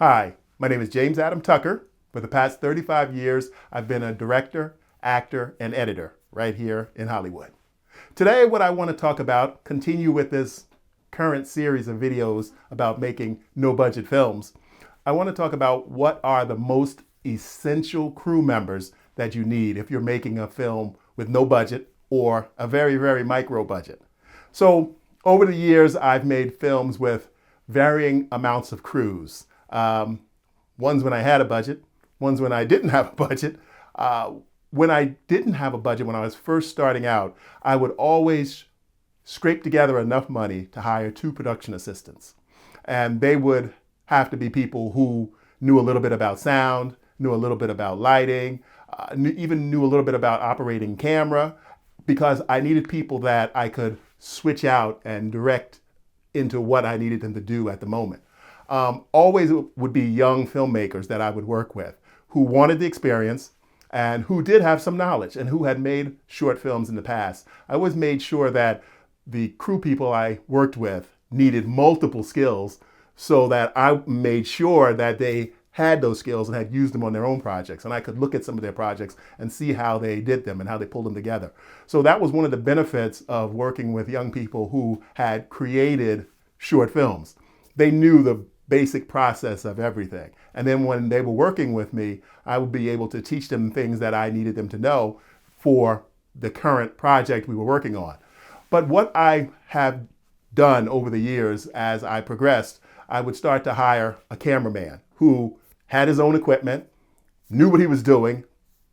Hi, my name is James Adam Tucker. For the past 35 years, I've been a director, actor, and editor right here in Hollywood. Today, what I want to talk about, continue with this current series of videos about making no-budget films. I want to talk about what are the most essential crew members that you need if you're making a film with no budget or a very, very micro budget. So over the years, I've made films with varying amounts of crews. Ones when I had a budget, ones when I didn't have a budget. When I didn't have a budget, when I was first starting out, I would always scrape together enough money to hire 2 production assistants. And they would have to be people who knew a little bit about sound, knew a little bit about lighting, even knew a little bit about operating camera, because I needed people that I could switch out and direct into what I needed them to do at the moment. Always would be young filmmakers that I would work with who wanted the experience and who did have some knowledge and who had made short films in the past. I always made sure that the crew people I worked with needed multiple skills so that I made sure that they had those skills and had used them on their own projects. And I could look at some of their projects and see how they did them and how they pulled them together. So that was one of the benefits of working with young people who had created short films. They knew the basic process of everything. And then when they were working with me, I would be able to teach them things that I needed them to know for the current project we were working on. But what I have done over the years as I progressed, I would start to hire a cameraman who had his own equipment, knew what he was doing,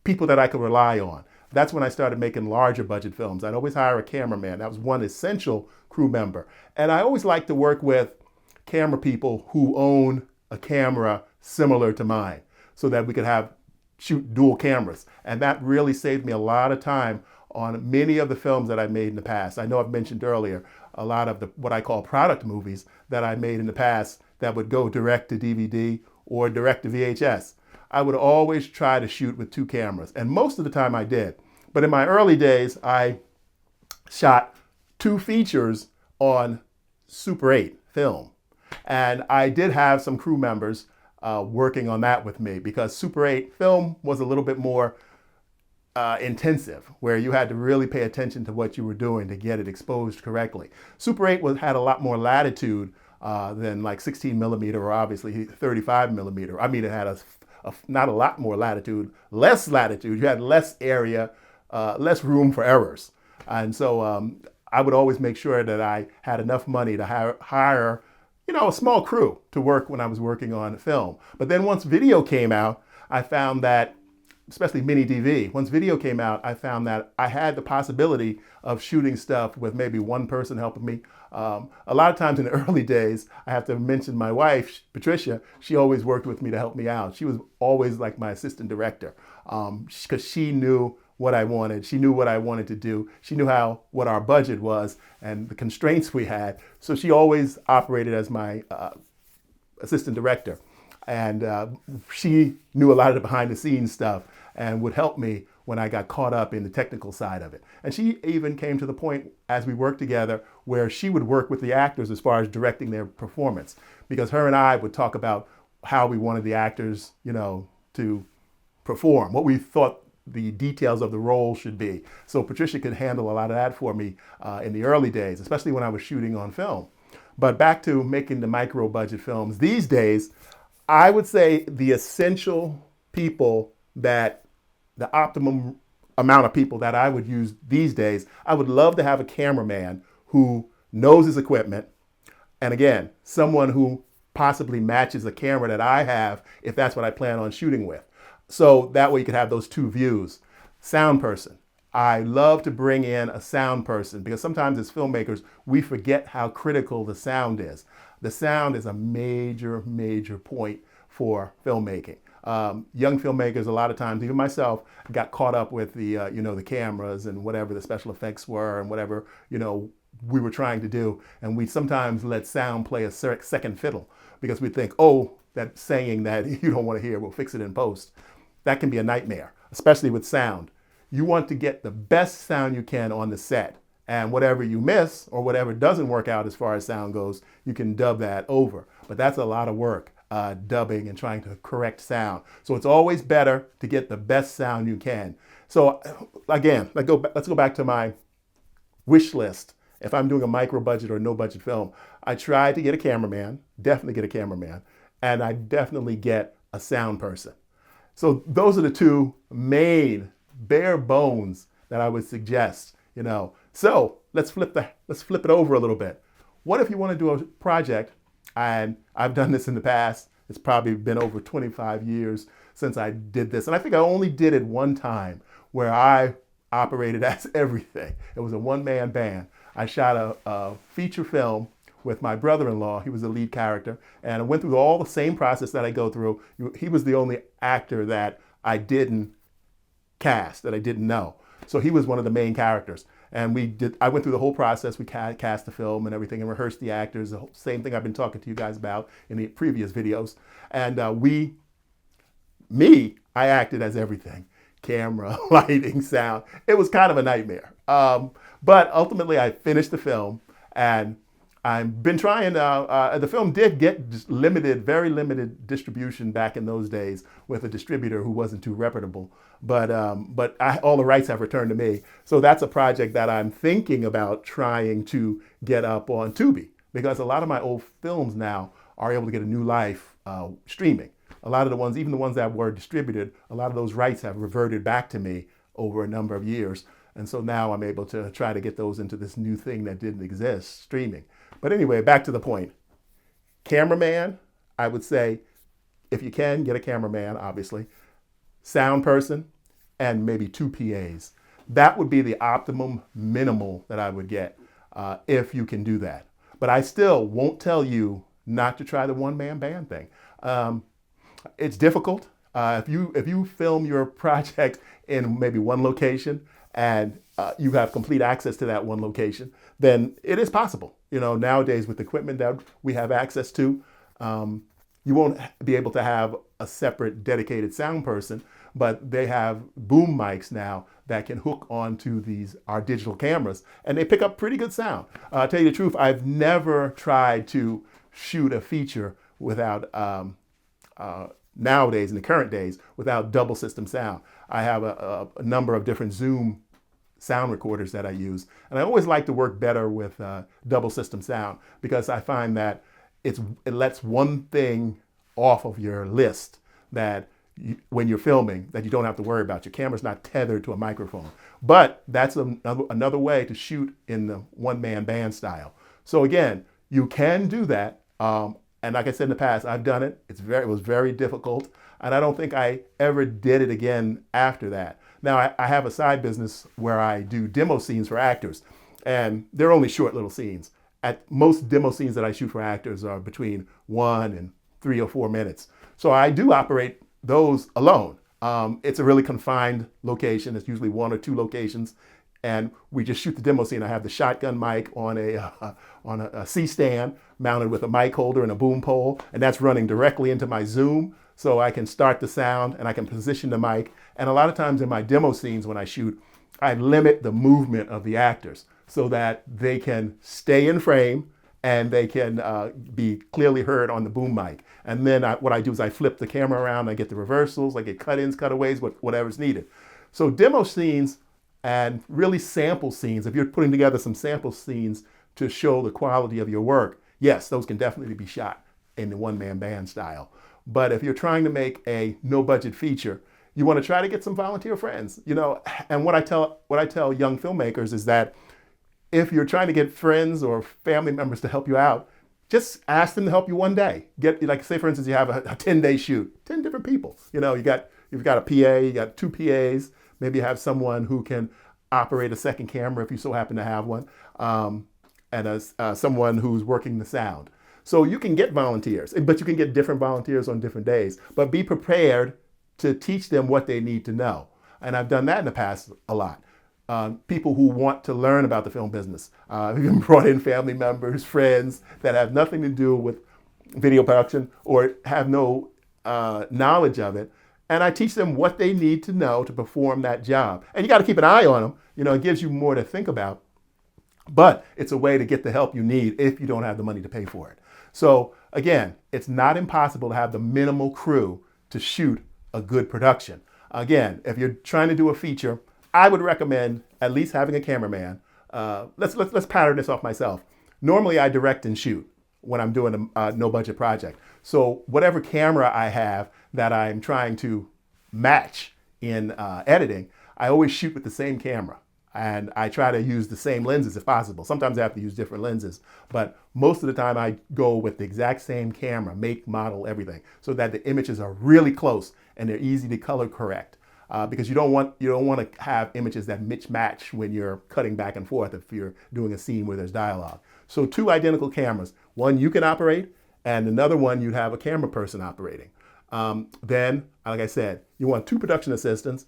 people that I could rely on. That's when I started making larger budget films. I'd always hire a cameraman. That was one essential crew member. And I always like to work with camera people who own a camera similar to mine so that we could shoot dual cameras. And that really saved me a lot of time on many of the films that I made in the past. I know I've mentioned earlier a lot of what I call product movies that I made in the past that would go direct to DVD or direct to VHS. I would always try to shoot with 2 cameras, and most of the time I did. But in my early days, I shot 2 features on Super 8 film. And I did have some crew members working on that with me because Super 8 film was a little bit more intensive, where you had to really pay attention to what you were doing to get it exposed correctly. Super 8 had a lot more latitude than like 16 millimeter or obviously 35 millimeter. I mean, it had not a lot more latitude, less latitude. You had less area, less room for errors. And so I would always make sure that I had enough money to hire a small crew to work when I was working on film. But then once video came out, I found that, especially mini DV, once video came out, I found that I had the possibility of shooting stuff with maybe 1 person helping me. A lot of times in the early days, I have to mention my wife, Patricia. She always worked with me to help me out. She was always like my assistant director because she knew what I wanted. She knew what I wanted to do. She knew what our budget was and the constraints we had. So she always operated as my assistant director. And she knew a lot of the behind the scenes stuff and would help me when I got caught up in the technical side of it. And she even came to the point as we worked together where she would work with the actors as far as directing their performance, because her and I would talk about how we wanted the actors, to perform, what we thought the details of the role should be. So Patricia could handle a lot of that for me in the early days, especially when I was shooting on film. But back to making the micro budget films. These days, I would say the essential people the optimum amount of people that I would use these days, I would love to have a cameraman who knows his equipment. And again, someone who possibly matches the camera that I have if that's what I plan on shooting with. So that way you could have those 2 views. Sound person. I love to bring in a sound person because sometimes as filmmakers, we forget how critical the sound is. The sound is a major, major point for filmmaking. Young filmmakers, a lot of times, even myself, got caught up with the cameras and whatever the special effects were and whatever, we were trying to do. And we sometimes let sound play a second fiddle because we think, oh, that saying that you don't want to hear, we'll fix it in post. That can be a nightmare, especially with sound. You want to get the best sound you can on the set. And whatever you miss or whatever doesn't work out as far as sound goes, you can dub that over. But that's a lot of work. dubbing and trying to correct sound. So it's always better to get the best sound you can. So again, let's go back to my wish list. If I'm doing a micro budget or no budget film, I try to get a cameraman, definitely get a cameraman, and I definitely get a sound person. So those are the two main bare bones that I would suggest, you know. So let's flip it over a little bit. What if you want to do a project, and I've done this in the past, it's probably been over 25 years since I did this, and I think I only did it one time where I operated as everything. It was a one-man band. I shot a feature film with my brother-in-law. He was the lead character, and I went through all the same process that I go through. He was the only actor that I didn't cast, that I didn't know. So he was one of the main characters. And I went through the whole process. We cast the film and everything and rehearsed the actors, the same thing I've been talking to you guys about in the previous videos. And I acted as everything. Camera, lighting, sound. It was kind of a nightmare. But ultimately I finished the film, and I've been trying, the film did get very limited distribution back in those days with a distributor who wasn't too reputable. But all the rights have returned to me. So that's a project that I'm thinking about trying to get up on Tubi, because a lot of my old films now are able to get a new life streaming. A lot of the ones, even the ones that were distributed, a lot of those rights have reverted back to me over a number of years. And so now I'm able to try to get those into this new thing that didn't exist, streaming. But anyway, back to the point. Cameraman, I would say, if you can, get a cameraman, obviously. Sound person, and maybe 2 PAs. That would be the optimum minimal that I would get if you can do that. But I still won't tell you not to try the one-man band thing. It's difficult. If you film your project in maybe one location and you have complete access to that one location, then it is possible. You know, nowadays with the equipment that we have access to, you won't be able to have a separate dedicated sound person, but they have boom mics now that can hook onto our digital cameras, and they pick up pretty good sound. I'll tell you the truth, I've never tried to shoot a feature without nowadays, in the current days, without double system sound. I have a number of different Zoom sound recorders that I use, and I always like to work better with double system sound, because I find that it lets one thing off of your list that when you're filming, that you don't have to worry about. Your camera's not tethered to a microphone. But that's another way to shoot in the one-man band style. So again, you can do that. And like I said in the past, I've done it. It was very difficult. And I don't think I ever did it again after that. Now, I have a side business where I do demo scenes for actors. And they're only short little scenes. At most demo scenes that I shoot for actors are between 1 and 3 or 4 minutes. So I do operate those alone. It's a really confined location. It's usually 1 or 2 locations. And we just shoot the demo scene. I have the shotgun mic on a C-stand mounted with a mic holder and a boom pole, and that's running directly into my Zoom, so I can start the sound and I can position the mic. And a lot of times in my demo scenes when I shoot, I limit the movement of the actors so that they can stay in frame and they can be clearly heard on the boom mic. And then what I do is I flip the camera around, I get the reversals, I get cut-ins, cutaways, whatever's needed. So demo scenes and really sample scenes, if you're putting together some sample scenes to show the quality of your work, yes, those can definitely be shot in the one-man band style. But if you're trying to make a no-budget feature, you want to try to get some volunteer friends, you know. And what I tell young filmmakers is that if you're trying to get friends or family members to help you out, just ask them to help you one day. Like, say for instance, you have a 10-day shoot, 10 different people. You know, you've got a PA, you got 2 PAs, maybe you have someone who can operate a second camera if you so happen to have one, and someone who's working the sound. So you can get volunteers, but you can get different volunteers on different days. But be prepared to teach them what they need to know. And I've done that in the past a lot. People who want to learn about the film business. I've even brought in family members, friends that have nothing to do with video production or have no knowledge of it. And I teach them what they need to know to perform that job. And you got to keep an eye on them. You know, it gives you more to think about. But it's a way to get the help you need if you don't have the money to pay for it. So Again, it's not impossible to have the minimal crew to shoot a good production. Again, if you're trying to do a feature, I would recommend at least having a cameraman. Let's pattern this off myself. Normally, I direct and shoot when I'm doing a no budget project. So whatever camera I have that I'm trying to match in editing, I always shoot with the same camera. And I try to use the same lenses if possible. Sometimes I have to use different lenses, but most of the time I go with the exact same camera, make, model, everything, so that the images are really close and they're easy to color correct. Because you don't want to have images that mismatch when you're cutting back and forth if you're doing a scene where there's dialogue. So 2 identical cameras, one you can operate, and another one you'd have a camera person operating. Then, like I said, you want 2 production assistants,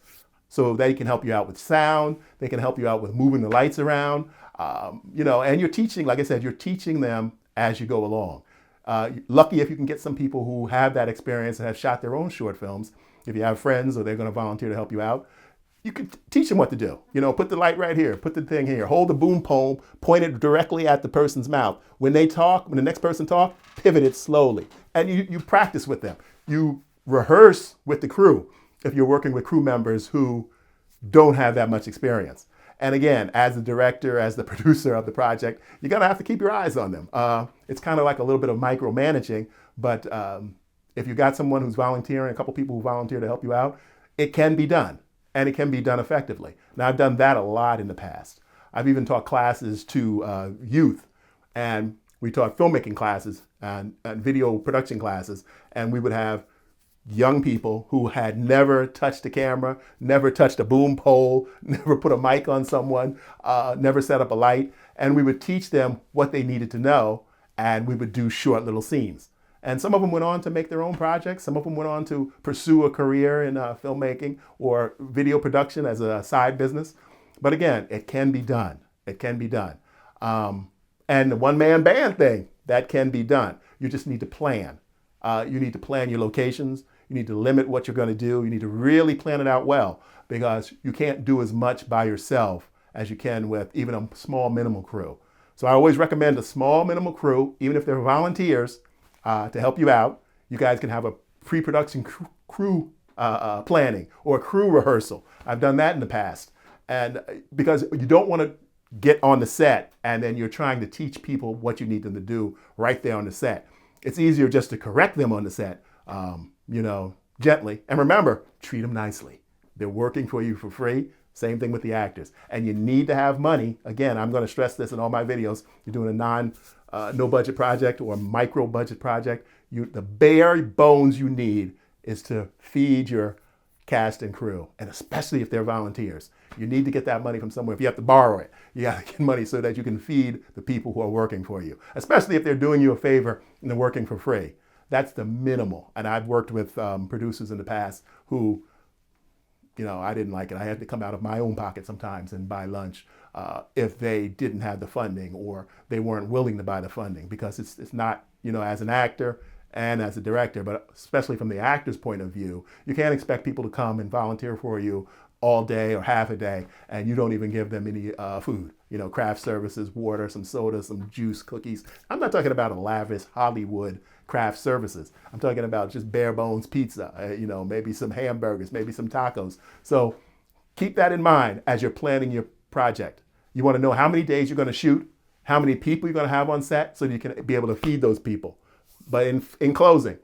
so they can help you out with sound, they can help you out with moving the lights around, and you're teaching, like I said, you're teaching them as you go along. Lucky if you can get some people who have that experience and have shot their own short films. If you have friends or they're going to volunteer to help you out, you can teach them what to do. Put the light right here, put the thing here, hold the boom pole, point it directly at the person's mouth. When they talk, when the next person talks, pivot it slowly. And you practice with them. You rehearse with the crew if you're working with crew members who don't have that much experience. And again, as the director, as the producer of the project, you're gonna have to keep your eyes on them. It's kind of like a little bit of micromanaging, but if you got someone who's volunteering, a couple people who volunteer to help you out, it can be done, and it can be done effectively. Now, I've done that a lot in the past. I've even taught classes to youth, and we taught filmmaking classes and video production classes, and we would have young people who had never touched a camera, never touched a boom pole, never put a mic on someone, never set up a light. And we would teach them what they needed to know, and we would do short little scenes. And some of them went on to make their own projects. Some of them went on to pursue a career in filmmaking or video production as a side business. But again, it can be done. It can be done. And the one-man band thing, that can be done. You just need to plan. You need to plan your locations. You need to limit what you're going to do. You need to really plan it out well, because you can't do as much by yourself as you can with even a small minimal crew. So I always recommend a small minimal crew, even if they're volunteers, to help you out. You guys can have a pre-production crew planning or a crew rehearsal. I've done that in the past. And because you don't want to get on the set and then you're trying to teach people what you need them to do right there on the set. It's easier just to correct them on the set, gently. And remember, treat them nicely. They're working for you for free. Same thing with the actors. And you need to have money. Again, I'm going to stress this in all my videos. You're doing a no budget project or a micro budget project. The bare bones you need is to feed your cast and crew, and especially if they're volunteers. You need to get that money from somewhere. If you have to borrow it, you got to get money so that you can feed the people who are working for you, especially if they're doing you a favor and they're working for free. That's the minimal. And I've worked with producers in the past who, I didn't like it. I had to come out of my own pocket sometimes and buy lunch if they didn't have the funding or they weren't willing to buy the funding, because it's not, as an actor and as a director, but especially from the actor's point of view, you can't expect people to come and volunteer for you all day or half a day and you don't even give them any food, craft services, water, some soda, some juice, cookies. I'm not talking about a lavish Hollywood craft services. I'm talking about just bare bones pizza, maybe some hamburgers, maybe some tacos. So keep that in mind as you're planning your project. You want to know how many days you're going to shoot, how many people you're going to have on set so you can be able to feed those people. But in closing,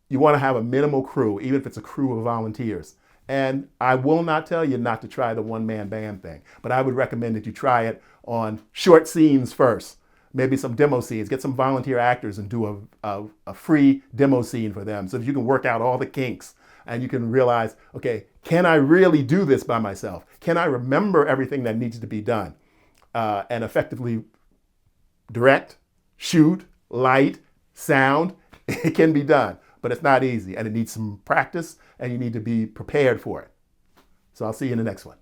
you want to have a minimal crew, even if it's a crew of volunteers. And I will not tell you not to try the one-man band thing, but I would recommend that you try it on short scenes first. Maybe some demo scenes, get some volunteer actors and do a free demo scene for them so that you can work out all the kinks and you can realize, okay, can I really do this by myself? Can I remember everything that needs to be done? And effectively direct, shoot, light, sound. It can be done, but it's not easy and it needs some practice and you need to be prepared for it. So I'll see you in the next one.